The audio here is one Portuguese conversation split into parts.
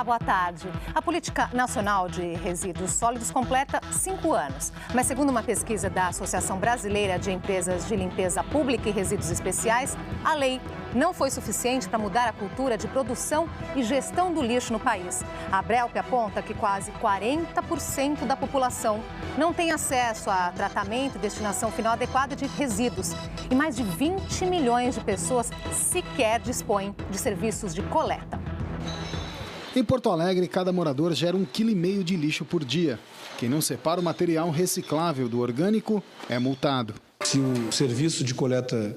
Olá, boa tarde. A Política Nacional de Resíduos Sólidos completa 5 anos. Mas, segundo uma pesquisa da Associação Brasileira de Empresas de Limpeza Pública e Resíduos Especiais, a lei não foi suficiente para mudar a cultura de produção e gestão do lixo no país. A Abrelp aponta que quase 40% da população não tem acesso a tratamento e destinação final adequada de resíduos. E mais de 20 milhões de pessoas sequer dispõem de serviços de coleta. Em Porto Alegre, cada morador gera 1,5 kg de lixo por dia. Quem não separa o material reciclável do orgânico é multado. Se o serviço de coleta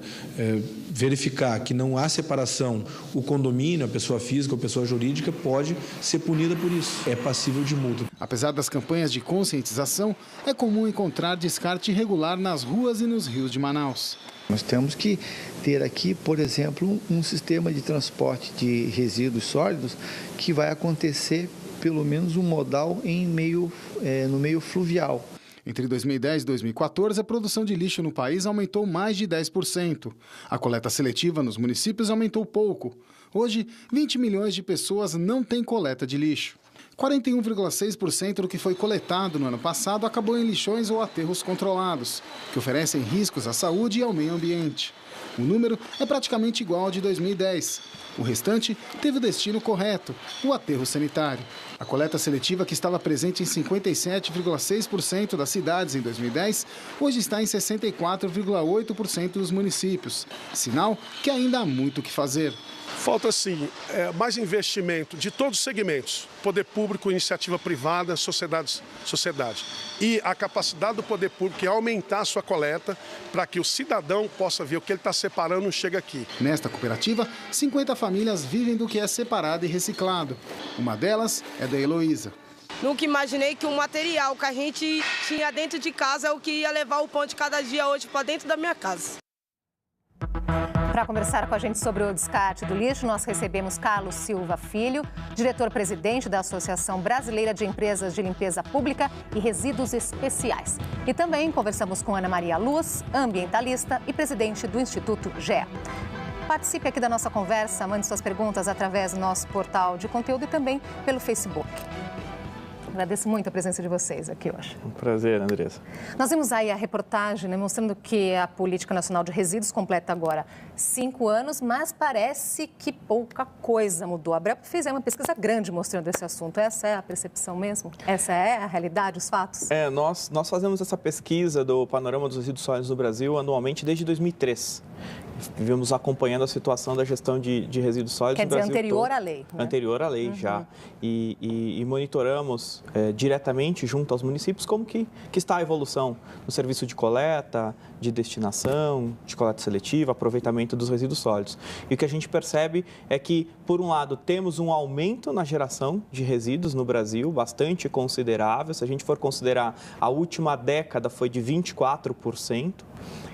verificar que não há separação, o condomínio, a pessoa física ou a pessoa jurídica pode ser punida por isso. É passível de multa. Apesar das campanhas de conscientização, é comum encontrar descarte irregular nas ruas e nos rios de Manaus. Nós temos que ter aqui, por exemplo, um sistema de transporte de resíduos sólidos que vai acontecer pelo menos um modal no meio fluvial. Entre 2010 e 2014, a produção de lixo no país aumentou mais de 10%. A coleta seletiva nos municípios aumentou pouco. Hoje, 20 milhões de pessoas não têm coleta de lixo. 41,6% do que foi coletado no ano passado acabou em lixões ou aterros controlados, que oferecem riscos à saúde e ao meio ambiente. O número é praticamente igual ao de 2010. O restante teve o destino correto, o aterro sanitário. A coleta seletiva, que estava presente em 57,6% das cidades em 2010, hoje está em 64,8% dos municípios. Sinal que ainda há muito o que fazer. Falta, sim, mais investimento de todos os segmentos, poder público, iniciativa privada, sociedade. E a capacidade do poder público é aumentar a sua coleta para que o cidadão possa ver o que ele está separando e chega aqui. Nesta cooperativa, 50 famílias vivem do que é separado e reciclado. Uma delas é da Heloísa. Nunca imaginei que o material que a gente tinha dentro de casa é o que ia levar o pão de cada dia hoje para dentro da minha casa. Para conversar com a gente sobre o descarte do lixo, nós recebemos Carlos Silva Filho, diretor-presidente da Associação Brasileira de Empresas de Limpeza Pública e Resíduos Especiais. E também conversamos com Ana Maria Luz, ambientalista e presidente do Instituto GEA. Participe aqui da nossa conversa, mande suas perguntas através do nosso portal de conteúdo e também pelo Facebook. Agradeço muito a presença de vocês aqui hoje. Um prazer, Andressa. Nós vimos aí a reportagem, né, mostrando que a Política Nacional de Resíduos completa agora 5 anos, mas parece que pouca coisa mudou. A Abrelp fez uma pesquisa grande mostrando esse assunto. Essa é a percepção mesmo? Essa é a realidade, os fatos? Nós fazemos essa pesquisa do panorama dos resíduos sólidos no Brasil anualmente desde 2003. Vivemos acompanhando a situação da gestão de resíduos sólidos no Brasil. Quer dizer, anterior à lei. Né? Anterior à lei, já. E monitoramos diretamente junto aos municípios como que está a evolução no serviço de coleta, de destinação, de coleta seletiva, aproveitamento dos resíduos sólidos. E o que a gente percebe é que, por um lado, temos um aumento na geração de resíduos no Brasil, bastante considerável. Se a gente for considerar, a última década foi de 24%.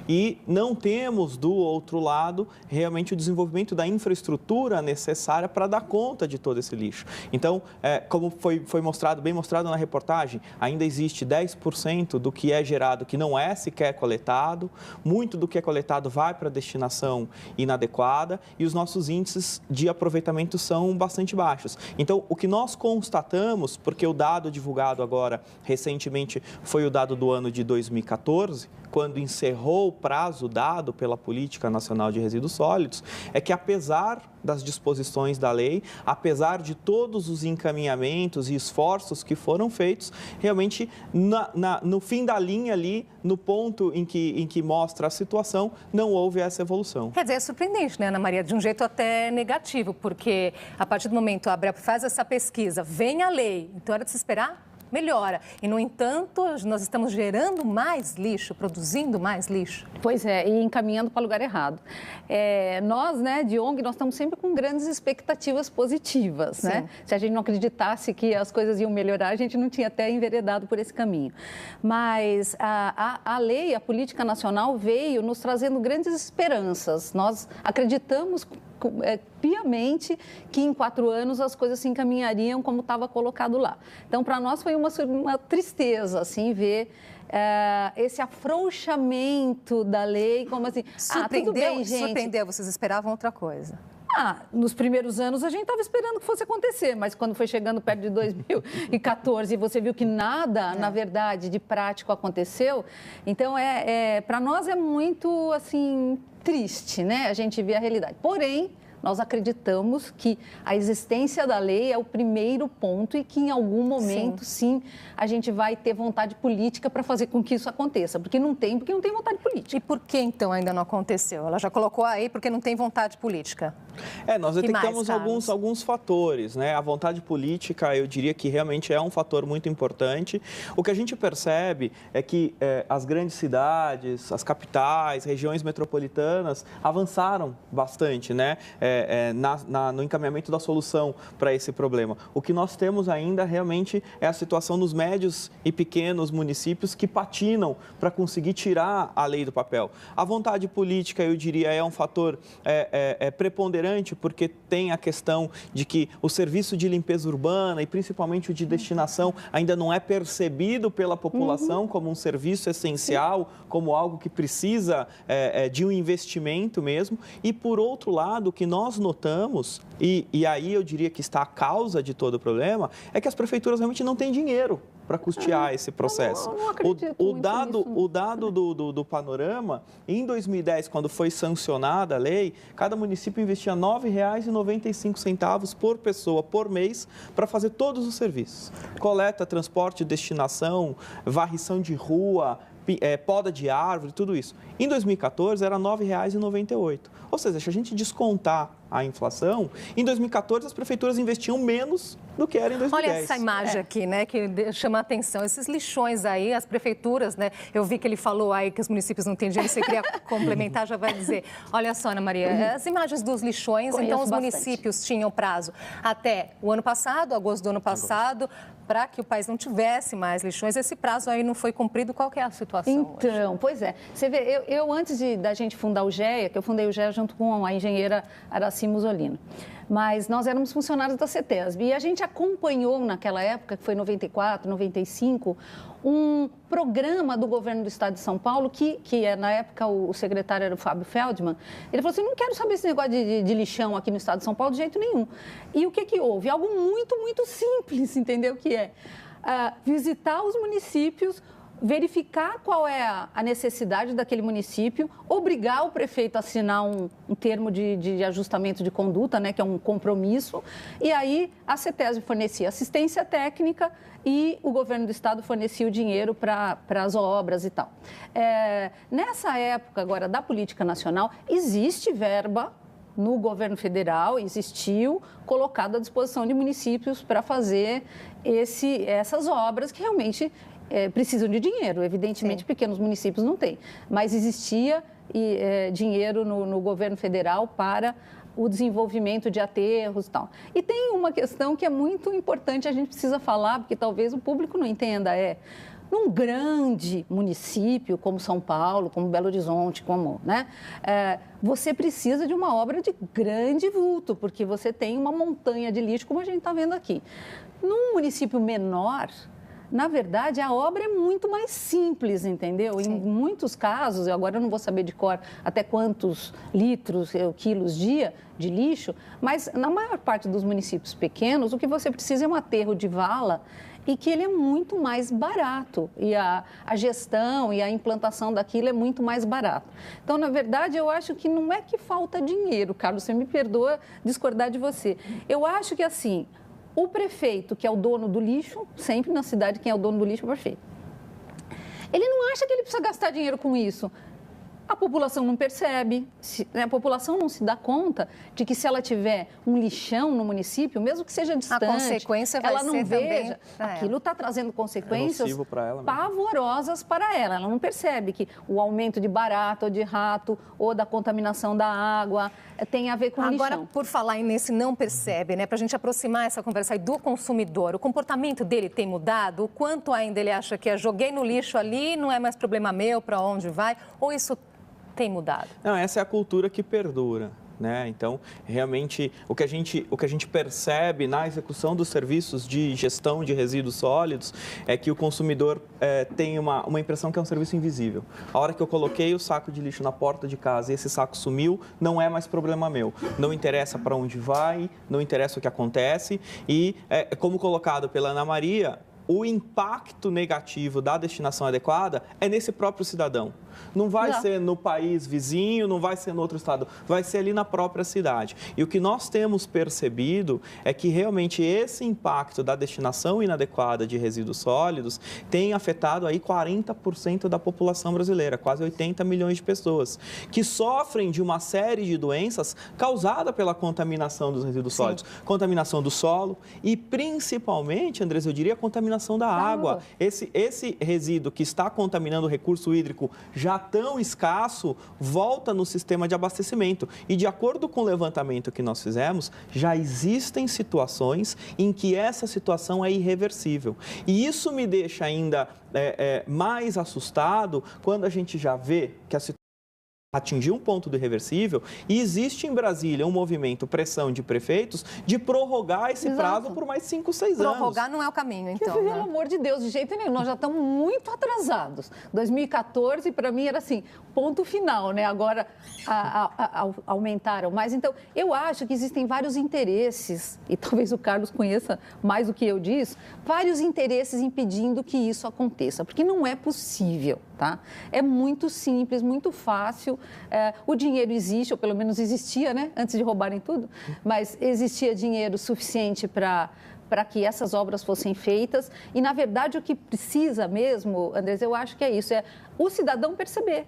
E não temos, do outro lado, realmente o desenvolvimento da infraestrutura necessária para dar conta de todo esse lixo. Então, como foi bem mostrado na reportagem, ainda existe 10% do que é gerado que não é sequer coletado, muito do que é coletado vai para a destinação inadequada e os nossos índices de aproveitamento são bastante baixos. Então, o que nós constatamos, porque o dado divulgado agora recentemente foi o dado do ano de 2014, quando encerrou o prazo dado pela Política Nacional de Resíduos Sólidos, é que apesar das disposições da lei, apesar de todos os encaminhamentos e esforços que foram feitos, realmente no fim da linha ali, no ponto em que mostra a situação, não houve essa evolução. Quer dizer, é surpreendente, né, Ana Maria? De um jeito até negativo, porque a partir do momento que a Abrelp faz essa pesquisa, vem a lei, então era de se esperar? Melhora. E, no entanto, nós estamos gerando mais lixo, produzindo mais lixo. Pois é, e encaminhando para o lugar errado. Nós, né, de ONG, nós estamos sempre com grandes expectativas positivas, né? Se a gente não acreditasse que as coisas iam melhorar, a gente não tinha até enveredado por esse caminho. Mas a lei, a política nacional veio nos trazendo grandes esperanças. Nós acreditamos piamente que em 4 anos as coisas se encaminhariam como estava colocado lá. Então, para nós foi uma tristeza, assim, ver esse afrouxamento da lei, como assim... Surpreendeu, tudo bem, gente. Surpreendeu, vocês esperavam outra coisa. Nos primeiros anos a gente estava esperando que fosse acontecer, mas quando foi chegando perto de 2014 e você viu que nada, na verdade, de prático aconteceu, então para nós é muito, assim, triste, né? A gente vê a realidade. Porém, nós acreditamos que a existência da lei é o primeiro ponto e que em algum momento, sim, a gente vai ter vontade política para fazer com que isso aconteça. Porque não tem vontade política. E por que, então, ainda não aconteceu? Ela já colocou aí porque não tem vontade política. Nós detectamos alguns fatores, né? A vontade política, eu diria que realmente é um fator muito importante. O que a gente percebe é que as grandes cidades, as capitais, regiões metropolitanas avançaram bastante, né? No encaminhamento da solução para esse problema. O que nós temos ainda realmente é a situação nos médios e pequenos municípios que patinam para conseguir tirar a lei do papel. A vontade política, eu diria, é um fator preponderante, porque tem a questão de que o serviço de limpeza urbana e principalmente o de destinação ainda não é percebido pela população como um serviço essencial, como algo que precisa de um investimento mesmo. E, por outro lado, o que nós notamos, e aí eu diria que está a causa de todo o problema, é que as prefeituras realmente não têm dinheiro para custear esse processo. Eu não acredito o dado do panorama, em 2010, quando foi sancionada a lei, cada município investia R$ 9,95 por pessoa, por mês, para fazer todos os serviços. Coleta, transporte, destinação, varrição de rua, poda de árvore, tudo isso. Em 2014, era R$ 9,98. Ou seja, se a gente descontar a inflação, em 2014 as prefeituras investiam menos do que era em 2010. Olha essa imagem aqui, né, que chama a atenção. Esses lixões aí, as prefeituras, né, eu vi que ele falou aí que os municípios não têm dinheiro, você queria complementar, já vai dizer. Olha só, Ana Maria, as imagens dos lixões, então os municípios tinham prazo até o ano passado, agosto do ano passado, para que o país não tivesse mais lixões. Esse prazo aí não foi cumprido, qual que é a situação então, hoje? Pois é. Você vê, eu antes da gente fundar o GEA, que eu fundei o GEA junto com a engenheira Araci Musolino, mas nós éramos funcionários da CETESB e a gente acompanhou naquela época, que foi 94, 95, um programa do governo do estado de São Paulo, que na época o secretário era o Fábio Feldman. Ele falou assim, não quero saber esse negócio de lixão aqui no estado de São Paulo de jeito nenhum. E o que houve? Algo muito, muito simples, entendeu? Que é visitar os municípios, verificar qual é a necessidade daquele município, obrigar o prefeito a assinar um termo de ajustamento de conduta, né, que é um compromisso, e aí a CETESB fornecia assistência técnica e o governo do estado fornecia o dinheiro para as obras e tal. Nessa época agora da política nacional, existe verba no governo federal, existiu, colocado à disposição de municípios para fazer essas obras que realmente precisam de dinheiro. Evidentemente, pequenos municípios não têm, mas existia dinheiro no governo federal para o desenvolvimento de aterros e tal. E tem uma questão que é muito importante, a gente precisa falar, porque talvez o público não entenda, num grande município como São Paulo, como Belo Horizonte, você precisa de uma obra de grande vulto, porque você tem uma montanha de lixo, como a gente está vendo aqui. Num município menor, na verdade, a obra é muito mais simples, entendeu? Sim. Em muitos casos, agora eu não vou saber de cor até quantos litros, quilos dia de lixo, mas na maior parte dos municípios pequenos, o que você precisa é um aterro de vala e que ele é muito mais barato e a gestão e a implantação daquilo é muito mais barato. Então, na verdade, eu acho que não é que falta dinheiro, Carlos, você me perdoa discordar de você. Eu acho que, assim, o prefeito, que é o dono do lixo, sempre na cidade quem é o dono do lixo é o prefeito. Ele não acha que ele precisa gastar dinheiro com isso. A população não percebe, a população não se dá conta de que se ela tiver um lixão no município, mesmo que seja distante, a consequência vai ela não ser veja, aquilo está trazendo consequências pavorosas para ela. Ela não percebe que o aumento de barata ou de rato ou da contaminação da água tem a ver com o lixão. Agora, por falar nesse não percebe, né, para a gente aproximar essa conversa aí do consumidor, o comportamento dele tem mudado? O quanto ainda ele acha que joguei no lixo ali, não é mais problema meu, para onde vai? Ou isso tem mudado? Não, essa é a cultura que perdura. né? Então, realmente, o que a gente percebe na execução dos serviços de gestão de resíduos sólidos é que o consumidor tem uma impressão que é um serviço invisível. A hora que eu coloquei o saco de lixo na porta de casa e esse saco sumiu, não é mais problema meu. Não interessa para onde vai, não interessa o que acontece e, como colocado pela Ana Maria, o impacto negativo da destinação adequada é nesse próprio cidadão. Não vai ser no país vizinho, não vai ser no outro estado, vai ser ali na própria cidade. E o que nós temos percebido é que realmente esse impacto da destinação inadequada de resíduos sólidos tem afetado aí 40% da população brasileira, quase 80 milhões de pessoas, que sofrem de uma série de doenças causada pela contaminação dos resíduos sólidos. Contaminação do solo e, principalmente, Andressa, eu diria, a contaminação da água. Esse resíduo que está contaminando o recurso hídrico já tão escasso, volta no sistema de abastecimento. E, de acordo com o levantamento que nós fizemos, já existem situações em que essa situação é irreversível. E isso me deixa ainda mais assustado quando a gente já vê que a situação atingiu um ponto do irreversível e existe em Brasília um movimento, pressão de prefeitos, de prorrogar esse prazo por mais 5, 6 anos. Prorrogar não é o caminho, então. Pelo amor de Deus, de jeito nenhum. Nós já estamos muito atrasados. 2014, para mim, era assim, ponto final, né? Agora aumentaram. Mas, então, eu acho que existem vários interesses, e talvez o Carlos conheça mais do que eu disso, vários interesses impedindo que isso aconteça, porque não é possível, tá? É muito simples, muito fácil. O dinheiro existe, ou pelo menos existia, né? Antes de roubarem tudo, mas existia dinheiro suficiente para que essas obras fossem feitas. E, na verdade, o que precisa mesmo, Andrés, eu acho que é isso, é o cidadão perceber.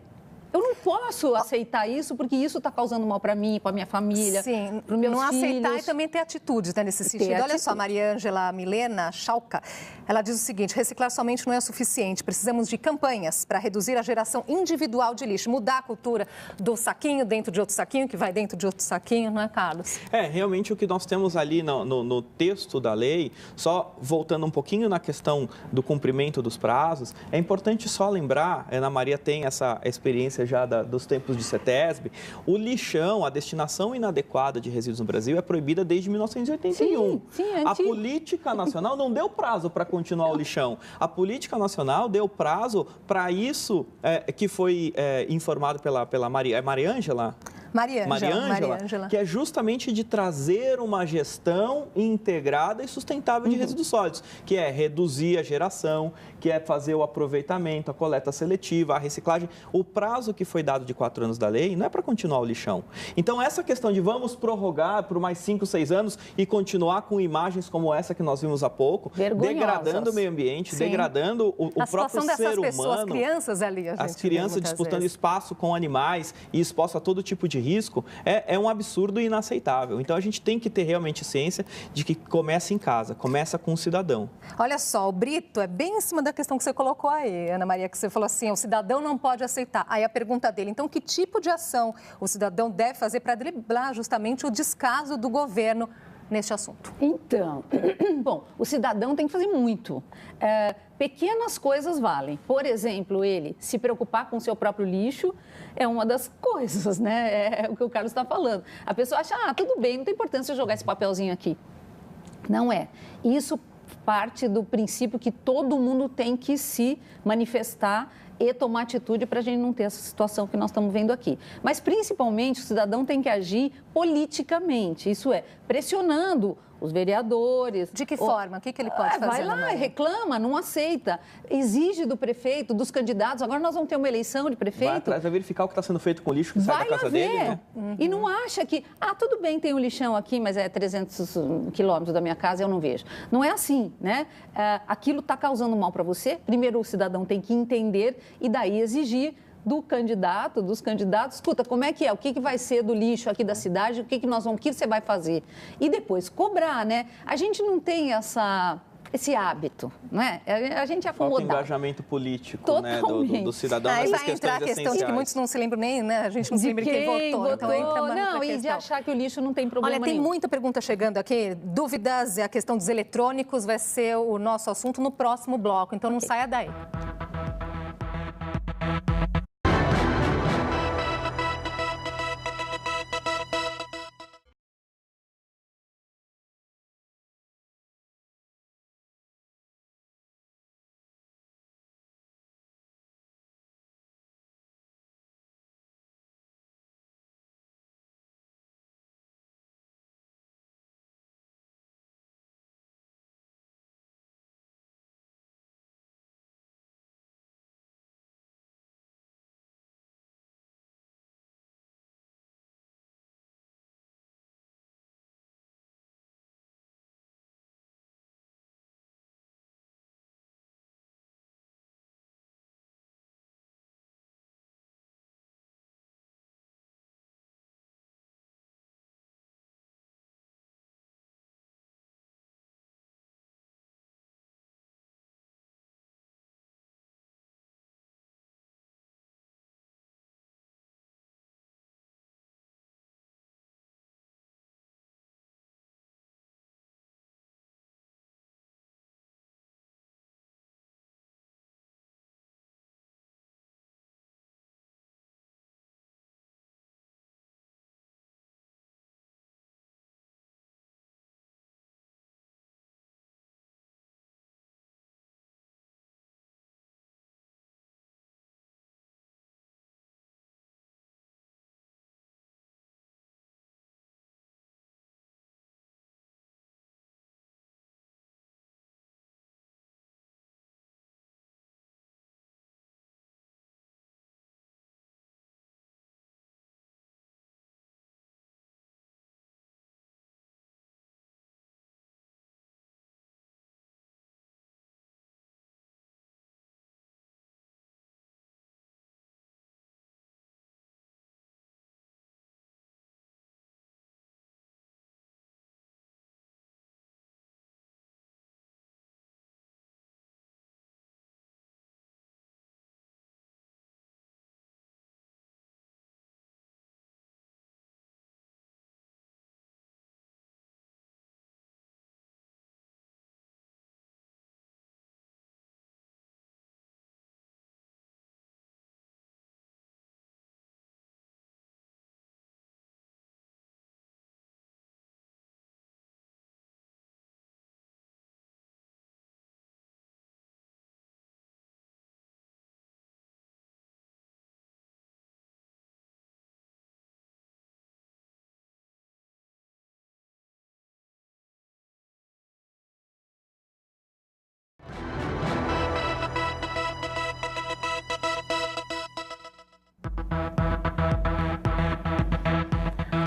Eu não posso aceitar isso, porque isso está causando mal para mim, para minha família, para os meus filhos. Não aceitar e também ter atitudes, né, nesse sentido. Olha só, Maria Ângela Milena Chalca, ela diz o seguinte: reciclar somente não é suficiente, precisamos de campanhas para reduzir a geração individual de lixo, mudar a cultura do saquinho dentro de outro saquinho, que vai dentro de outro saquinho, não é, Carlos? Realmente o que nós temos ali no texto da lei, só voltando um pouquinho na questão do cumprimento dos prazos, é importante só lembrar, a Ana Maria tem essa experiência já dos tempos de CETESB, o lixão, a destinação inadequada de resíduos no Brasil é proibida desde 1981. A política nacional não deu prazo para continuar o lixão. A política nacional deu prazo para isso que foi informado pela Maria Ângela? Maria Ângela, que é justamente de trazer uma gestão integrada e sustentável de resíduos sólidos, que é reduzir a geração, que é fazer o aproveitamento, a coleta seletiva, a reciclagem. O prazo que foi dado de 4 anos da lei não é para continuar o lixão. Então, essa questão de vamos prorrogar por mais 5, 6 anos e continuar com imagens como essa que nós vimos há pouco, degradando o meio ambiente, degradando o próprio ser humano. Pessoas, as crianças ali, as crianças disputando espaço com animais e expostas a todo tipo de risco, é um absurdo e inaceitável. Então, a gente tem que ter realmente ciência de que começa em casa, começa com o cidadão. Olha só, o Brito é bem em cima da questão que você colocou aí, Ana Maria, que você falou assim, o cidadão não pode aceitar. Aí a pergunta dele, então, que tipo de ação o cidadão deve fazer para driblar justamente o descaso do governo neste assunto? Então, bom, o cidadão tem que fazer muito. Pequenas coisas valem. Por exemplo, ele se preocupar com o seu próprio lixo é uma das coisas, né? É o que o Carlos está falando. A pessoa acha, tudo bem, não tem importância eu jogar esse papelzinho aqui. Não é. Isso parte do princípio que todo mundo tem que se manifestar e tomar atitude para a gente não ter essa situação que nós estamos vendo aqui. Mas, principalmente, o cidadão tem que agir politicamente, isso é, pressionando os vereadores. De que forma? O que ele pode fazer? Vai lá, reclama, não aceita, exige do prefeito, dos candidatos. Agora nós vamos ter uma eleição de prefeito. Vai atrás, vai verificar o que está sendo feito com o lixo que sai da casa dele, né? E não acha que, tudo bem, tem um lixão aqui, mas é 300 quilômetros da minha casa, eu não vejo. Não é assim, né? Aquilo está causando mal para você. Primeiro, o cidadão tem que entender e daí exigir do candidato, dos candidatos, escuta, como é que é? O que vai ser do lixo aqui da cidade? O que você vai fazer? E depois cobrar, né? A gente não tem esse hábito, não é? A gente é acomodado. Falta engajamento político, né, do cidadão nessas vai entrar a questão de que muitos não se lembram nem, né? A gente não se lembra quem votou. Então entra e de achar que o lixo não tem problema nenhum. Olha, tem muita pergunta chegando aqui. Dúvidas, a questão dos eletrônicos vai ser o nosso assunto no próximo bloco. Então não saia daí.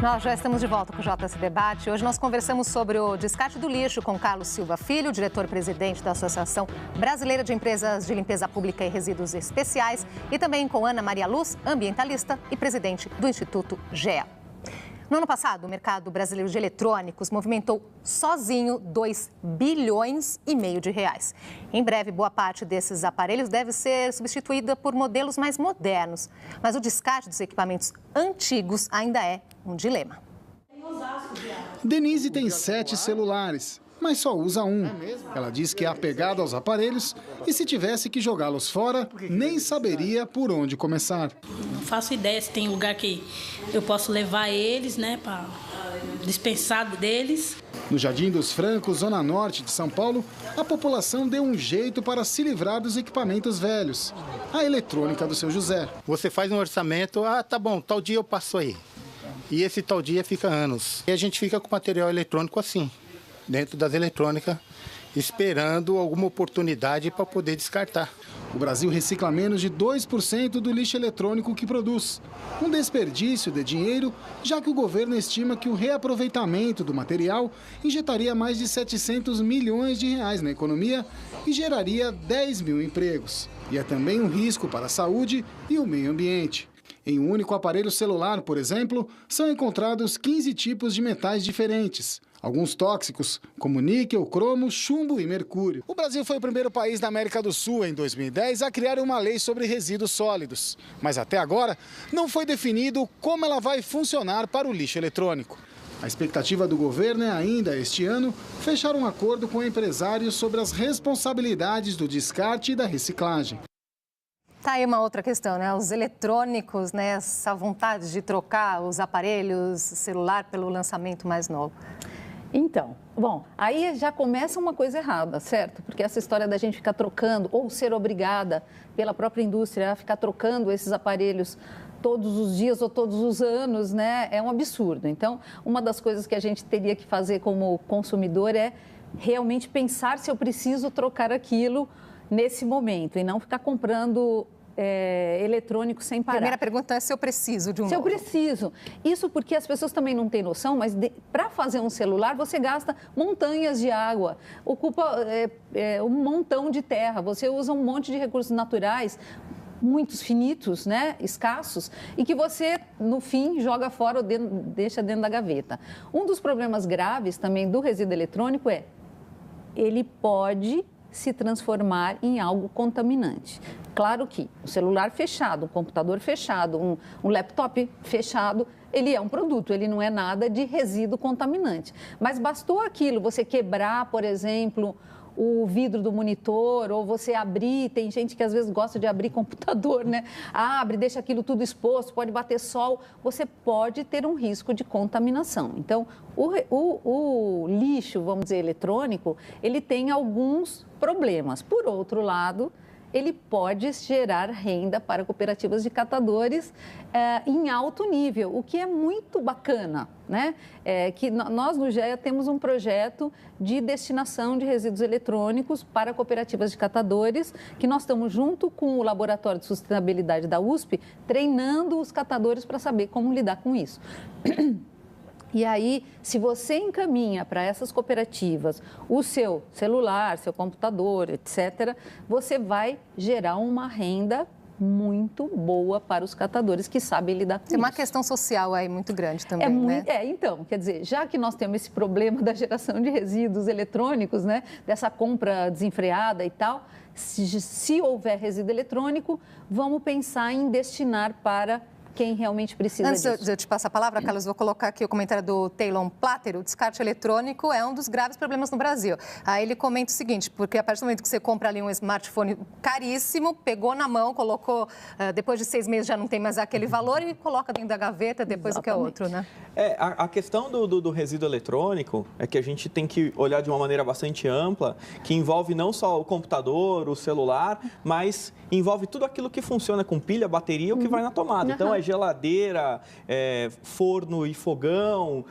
Nós já estamos de volta com o JS Debate. Hoje nós conversamos sobre o descarte do lixo com Carlos Silva Filho, diretor-presidente da Associação Brasileira de Empresas de Limpeza Pública e Resíduos Especiais, e também com Ana Maria Luz, ambientalista e presidente do Instituto GEA. No ano passado, o mercado brasileiro de eletrônicos movimentou sozinho 2,5 bilhões de reais. Em breve, boa parte desses aparelhos deve ser substituída por modelos mais modernos. Mas o descarte dos equipamentos antigos ainda é um dilema. Denise tem 7 celulares, mas só usa um. Ela diz que é apegada aos aparelhos e se tivesse que jogá-los fora, nem saberia por onde começar. Não faço ideia se tem lugar que eu posso levar eles, né, para dispensar deles. No Jardim dos Francos, zona norte de São Paulo, a população deu um jeito para se livrar dos equipamentos velhos. A eletrônica do seu José. Você faz um orçamento, tá bom, tal dia eu passo aí. E esse tal dia fica anos. E a gente fica com material eletrônico assim, dentro das eletrônicas, esperando alguma oportunidade para poder descartar. O Brasil recicla menos de 2% do lixo eletrônico que produz. Um desperdício de dinheiro, já que o governo estima que o reaproveitamento do material injetaria mais de 700 milhões de reais na economia e geraria 10 mil empregos. E é também um risco para a saúde e o meio ambiente. Em um único aparelho celular, por exemplo, são encontrados 15 tipos de metais diferentes. Alguns tóxicos, como níquel, cromo, chumbo e mercúrio. O Brasil foi o primeiro país da América do Sul, em 2010, a criar uma lei sobre resíduos sólidos. Mas até agora, não foi definido como ela vai funcionar para o lixo eletrônico. A expectativa do governo é ainda, este ano, fechar um acordo com empresários sobre as responsabilidades do descarte e da reciclagem. Tá aí uma outra questão, né? Os eletrônicos, né? Essa vontade de trocar os aparelhos celular pelo lançamento mais novo. Então, bom, aí já começa uma coisa errada, certo? Porque essa história da gente ficar trocando ou ser obrigada pela própria indústria a ficar trocando esses aparelhos todos os dias ou todos os anos, né? É um absurdo. Então, uma das coisas que a gente teria que fazer como consumidor é realmente pensar se eu preciso trocar aquilo nesse momento e não ficar comprando eletrônico sem parar. A primeira pergunta é se eu preciso de um novo. Se eu preciso. Isso porque as pessoas também não têm noção, mas para fazer um celular você gasta montanhas de água, ocupa um montão de terra, você usa um monte de recursos naturais, muitos finitos, né, escassos, e que você, no fim, joga fora ou deixa dentro da gaveta. Um dos problemas graves também do resíduo eletrônico é ele pode se transformar em algo contaminante. Claro que o celular fechado, um computador fechado, um laptop fechado, ele é um produto, ele não é nada de resíduo contaminante. Mas bastou aquilo, você quebrar, por exemplo, o vidro do monitor, ou você abrir, tem gente que às vezes gosta de abrir computador, né? Abre, deixa aquilo tudo exposto, pode bater sol, você pode ter um risco de contaminação. Então, o lixo, vamos dizer, eletrônico, ele tem alguns problemas. Por outro lado, ele pode gerar renda para cooperativas de catadores em alto nível, o que é muito bacana, né? Que nós no GEA temos um projeto de destinação de resíduos eletrônicos para cooperativas de catadores, que nós estamos junto com o Laboratório de Sustentabilidade da USP, treinando os catadores para saber como lidar com isso. E aí, se você encaminha para essas cooperativas o seu celular, seu computador, etc., você vai gerar uma renda muito boa para os catadores que sabem lidar com isso. Tem uma questão social aí muito grande também, né? Então, quer dizer, já que nós temos esse problema da geração de resíduos eletrônicos, né, dessa compra desenfreada e tal, se houver resíduo eletrônico, vamos pensar em destinar para quem realmente precisa disso. Antes de eu te passar a palavra, Carlos, vou colocar aqui o comentário do Taylor Platter. O descarte eletrônico é um dos graves problemas no Brasil. Aí ele comenta o seguinte, porque a partir do momento que você compra ali um smartphone caríssimo, pegou na mão, colocou, depois de 6 meses já não tem mais aquele valor e coloca dentro da gaveta, depois o que é outro, né? A questão do resíduo eletrônico é que a gente tem que olhar de uma maneira bastante ampla, que envolve não só o computador, o celular, mas envolve tudo aquilo que funciona com pilha, bateria, o que vai na tomada. Então, é geladeira, forno e fogão,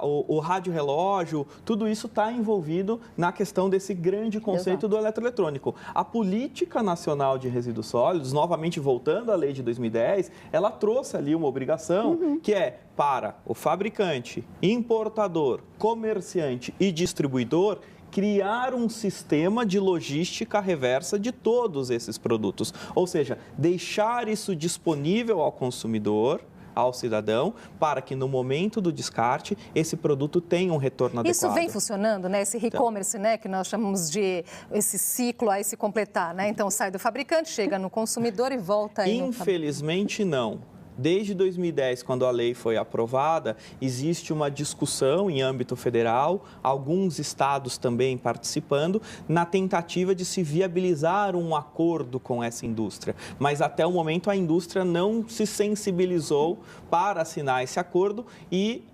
o rádio relógio, tudo isso está envolvido na questão desse grande conceito do eletroeletrônico. A Política Nacional de Resíduos Sólidos, novamente voltando à lei de 2010, ela trouxe ali uma obrigação que é para o fabricante, importador, comerciante e distribuidor criar um sistema de logística reversa de todos esses produtos. Ou seja, deixar isso disponível ao consumidor, ao cidadão, para que no momento do descarte esse produto tenha um retorno adequado. Isso vem funcionando, né? Esse e-commerce, né? Que nós chamamos de esse ciclo aí se completar, né? Então sai do fabricante, chega no consumidor e volta aí. Infelizmente não. Desde 2010, quando a lei foi aprovada, existe uma discussão em âmbito federal, alguns estados também participando, na tentativa de se viabilizar um acordo com essa indústria. Mas até o momento a indústria não se sensibilizou para assinar esse acordo e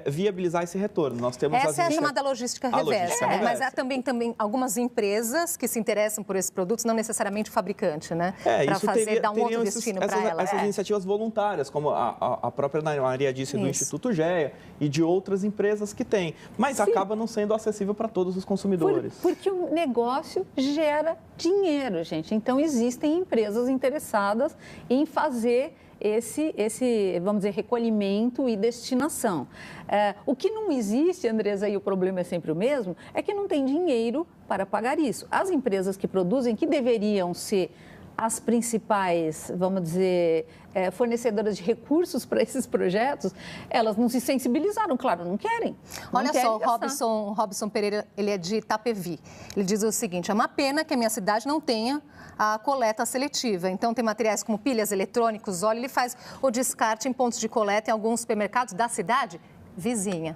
viabilizar esse retorno. Nós temos essa é a chamada logística reversa, né? Mas há também algumas empresas que se interessam por esses produtos, não necessariamente o fabricante, né? Para dar um outro destino para ela. Essas iniciativas voluntárias, como a própria Maria disse, do Instituto GEA e de outras empresas que têm, mas acaba não sendo acessível para todos os consumidores. Porque o negócio gera dinheiro, gente. Então, existem empresas interessadas em fazer esse, vamos dizer, recolhimento e destinação. O que não existe, Andresa, e o problema é sempre o mesmo, é que não tem dinheiro para pagar isso. As empresas que produzem, que deveriam ser as principais, vamos dizer, fornecedoras de recursos para esses projetos, elas não se sensibilizaram, claro, não querem. Olha só, o Robson Pereira, ele é de Itapevi. Ele diz o seguinte: é uma pena que a minha cidade não tenha a coleta seletiva. Então, tem materiais como pilhas, eletrônicos, óleo, ele faz o descarte em pontos de coleta em alguns supermercados da cidade vizinha.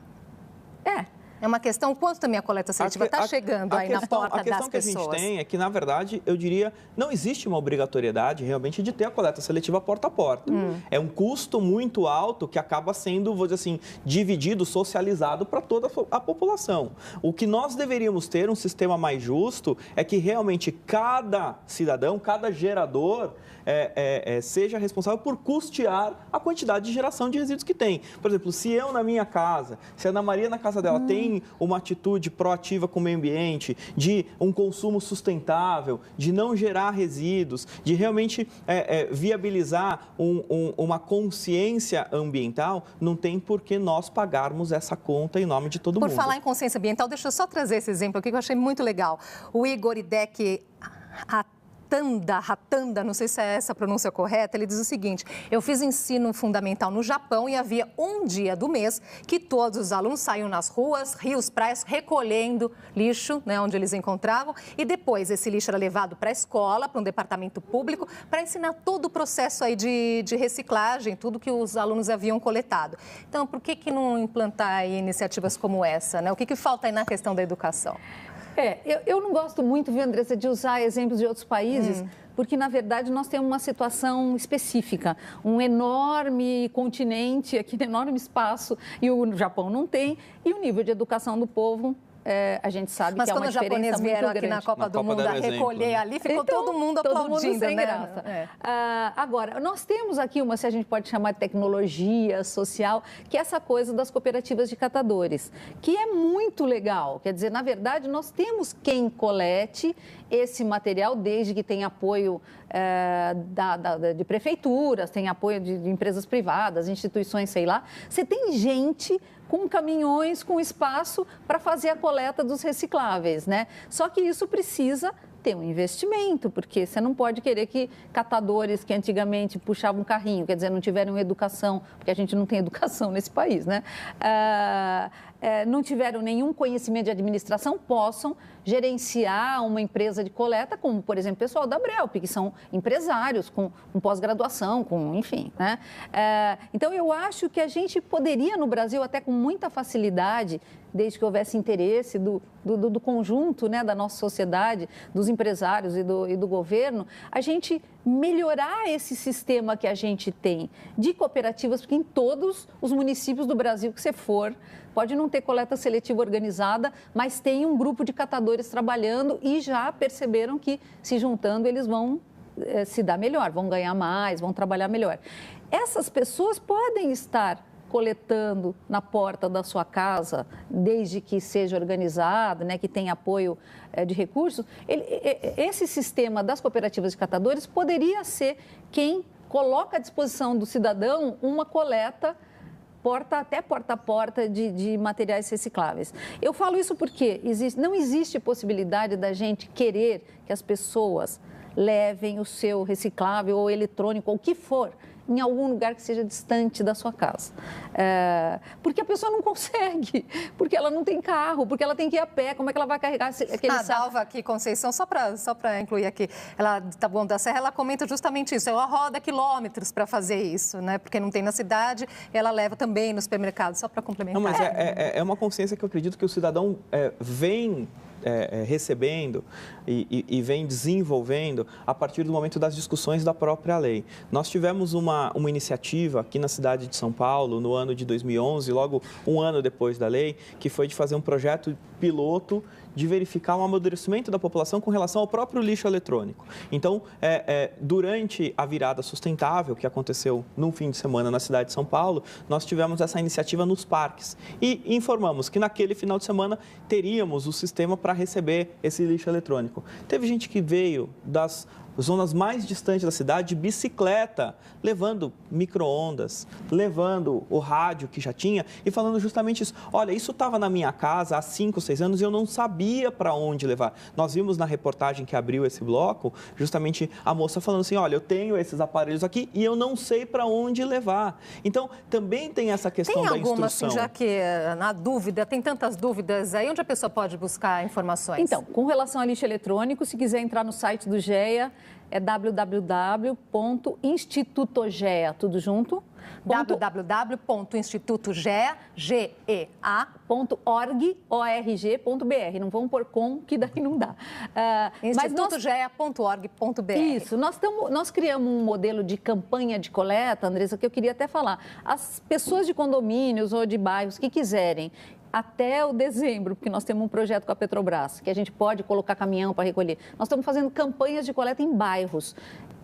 É uma questão, o quanto também a coleta seletiva está chegando aí na porta das pessoas. A questão que a gente tem é que, na verdade, eu diria, não existe uma obrigatoriedade realmente de ter a coleta seletiva porta a porta. É um custo muito alto que acaba sendo, vou dizer assim, dividido, socializado para toda a população. O que nós deveríamos ter, um sistema mais justo, é que realmente cada cidadão, cada gerador, seja responsável por custear a quantidade de geração de resíduos que tem. Por exemplo, se eu na minha casa, se a Ana Maria na casa dela tem uma atitude proativa com o meio ambiente, de um consumo sustentável, de não gerar resíduos, de realmente viabilizar uma consciência ambiental, não tem por que nós pagarmos essa conta em nome de todo mundo. Por falar em consciência ambiental, deixa eu só trazer esse exemplo aqui que eu achei muito legal. O Igor Idek Ratanda, não sei se é essa a pronúncia correta, ele diz o seguinte: eu fiz ensino fundamental no Japão e havia um dia do mês que todos os alunos saíam nas ruas, rios, praias, recolhendo lixo, né, onde eles encontravam, e depois esse lixo era levado para a escola, para um departamento público, para ensinar todo o processo aí de reciclagem, tudo que os alunos haviam coletado. Então, por que não implantar aí iniciativas como essa, né? O que falta aí na questão da educação? Eu não gosto muito, viu, Andressa, de usar exemplos de outros países, porque, na verdade, nós temos uma situação específica, um enorme continente, aqui, um enorme espaço, e o Japão não tem, e o nível de educação do povo, a gente sabe que é uma diferença muito grande. Mas quando os japoneses vieram aqui na Copa do Mundo a recolher ali, ficou todo mundo aplaudindo, todo mundo sem graça. Agora, nós temos aqui uma, se a gente pode chamar de tecnologia social, que é essa coisa das cooperativas de catadores, que é muito legal. Quer dizer, na verdade, nós temos quem colete esse material, desde que tenha apoio de prefeituras, tem apoio de empresas privadas, instituições, sei lá. Você tem gente com caminhões, com espaço para fazer a coleta dos recicláveis, né? Só que isso precisa ter um investimento, porque você não pode querer que catadores que antigamente puxavam um carrinho, quer dizer, não tiveram educação, porque a gente não tem educação nesse país, né? Não tiveram nenhum conhecimento de administração, possam gerenciar uma empresa de coleta, como, por exemplo, o pessoal da Brelp, que são empresários com pós-graduação, enfim, né? Então, eu acho que a gente poderia, no Brasil, até com muita facilidade, desde que houvesse interesse do conjunto, né, da nossa sociedade, dos empresários e do governo, a gente melhorar esse sistema que a gente tem de cooperativas, porque em todos os municípios do Brasil que você for, pode não ter coleta seletiva organizada, mas tem um grupo de catadores trabalhando e já perceberam que, se juntando, eles vão se dar melhor, vão ganhar mais, vão trabalhar melhor. Essas pessoas podem estar coletando na porta da sua casa, desde que seja organizado, né, que tenha apoio de recursos. Esse sistema das cooperativas de catadores poderia ser quem coloca à disposição do cidadão uma coleta porta a porta de materiais recicláveis. Eu falo isso porque não existe possibilidade da gente querer que as pessoas levem o seu reciclável ou eletrônico, ou o que for, em algum lugar que seja distante da sua casa. Porque a pessoa não consegue, porque ela não tem carro, porque ela tem que ir a pé, como é que ela vai carregar aquele saco? A Dalva aqui, Conceição, só para incluir aqui, ela, Taboão da Serra, ela comenta justamente isso, ela roda quilômetros para fazer isso, né? Porque não tem na cidade, ela leva também no supermercado, só para complementar. Não, mas é uma consciência que eu acredito que o cidadão vem recebendo e vem desenvolvendo a partir do momento das discussões da própria lei. Nós tivemos uma iniciativa aqui na cidade de São Paulo, no ano de 2011, logo um ano depois da lei, que foi de fazer um projeto piloto de verificar um amadurecimento da população com relação ao próprio lixo eletrônico. Então, durante a virada sustentável, que aconteceu num fim de semana na cidade de São Paulo, nós tivemos essa iniciativa nos parques e informamos que naquele final de semana teríamos o sistema para receber esse lixo eletrônico. Teve gente que veio das zonas mais distantes da cidade de bicicleta, levando micro-ondas, levando o rádio que já tinha e falando justamente isso. Olha, isso estava na minha casa há 5, 6 anos e eu não sabia para onde levar. Nós vimos na reportagem que abriu esse bloco, justamente a moça falando assim, olha, eu tenho esses aparelhos aqui e eu não sei para onde levar. Então, também tem essa questão da instrução. Tem alguma, assim, já que na dúvida, tem tantas dúvidas aí, onde a pessoa pode buscar informações? Então, com relação a lixo eletrônico, se quiser entrar no site do GEA, é www.institutogea, tudo junto, www.institutogea.org.br. Não vão pôr com, que daí não dá. Institutogea.org.br. Isso, nós criamos um modelo de campanha de coleta, Andressa, que eu queria até falar. As pessoas de condomínios ou de bairros que quiserem, até o dezembro, porque nós temos um projeto com a Petrobras, que a gente pode colocar caminhão para recolher. Nós estamos fazendo campanhas de coleta em bairros,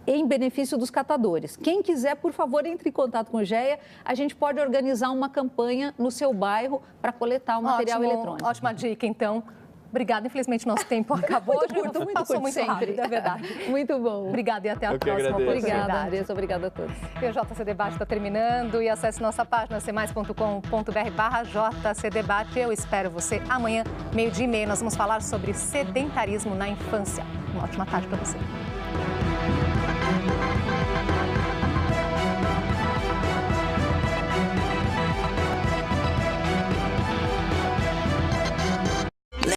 em benefício dos catadores. Quem quiser, por favor, entre em contato com o GEA. A gente pode organizar uma campanha no seu bairro para coletar o material eletrônico. Ótima dica, então. Obrigada. Infelizmente, nosso tempo acabou. Muito passou muito rápido, é verdade. Muito bom. Obrigada e até a próxima oportunidade. Obrigada, Andressa. Obrigada a todos. O JC Debate está terminando e acesse nossa página cmais.com.br/JC Debate. Eu espero você amanhã, 12:30. Nós vamos falar sobre sedentarismo na infância. Uma ótima tarde para você.